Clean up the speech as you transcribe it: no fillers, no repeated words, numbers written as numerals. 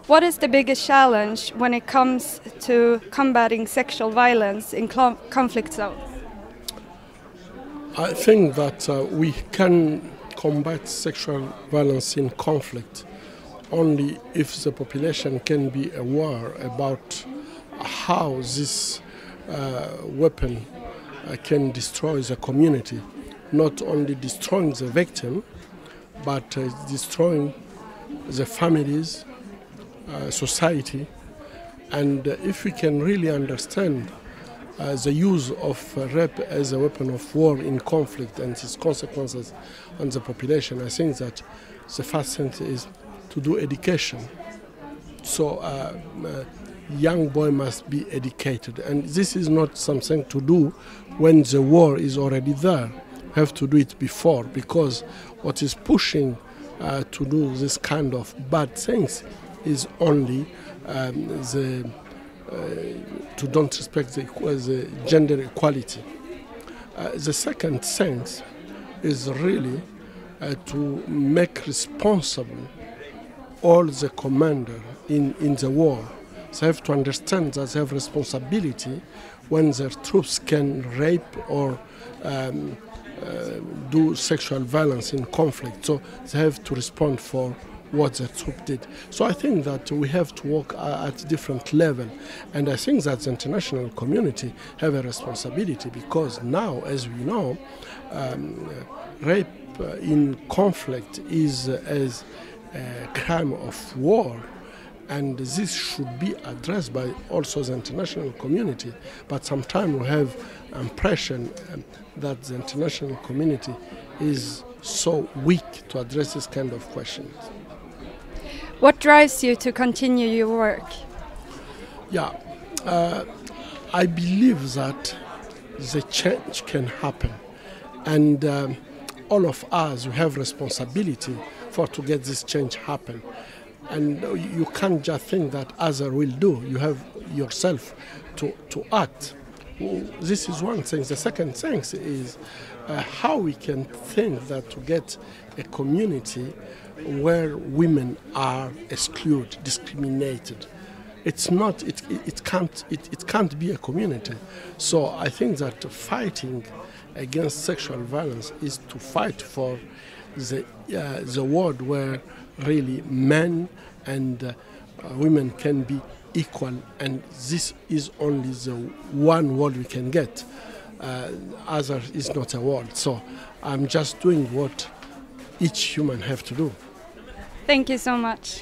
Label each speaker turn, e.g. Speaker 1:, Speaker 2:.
Speaker 1: What is the biggest challenge when it comes to combating sexual violence in conflict zones?
Speaker 2: I think that we can combat sexual violence in conflict only if the population can be aware about how this weapon can destroy the community, not only destroying the victim, but destroying the families, society. And if we can really understand the use of rape as a weapon of war in conflict and its consequences on the population, I think that the first thing is to do education. So young boy must be educated, and this is not something to do when the war is already there. You have to do it before, because what is pushing to do this kind of bad things is only to don't respect the gender equality. The second thing is really to make responsible all the commanders in the war. They have to understand that they have responsibility when their troops can rape or do sexual violence in conflict. So they have to respond for what the troop did. So I think that we have to work at different level, and I think that the international community have a responsibility, because now, as we know, rape in conflict is as a crime of war, and this should be addressed by also the international community. But sometimes we have impression that the international community is so weak to address this kind of questions.
Speaker 1: What drives you to continue your work?
Speaker 2: Yeah, I believe that the change can happen, and all of us we have responsibility for to get this change happen. And you can't just think that others will do. You have yourself to act. This is one thing. The second thing is how we can think that to get a community where women are excluded, discriminated. It's not. It can't be a community. So I think that fighting against sexual violence is to fight for the world where really men and women can be equal, and this is only the one world we can get. Other is not a world. So I'm just doing what each human have to do.
Speaker 1: Thank you so much.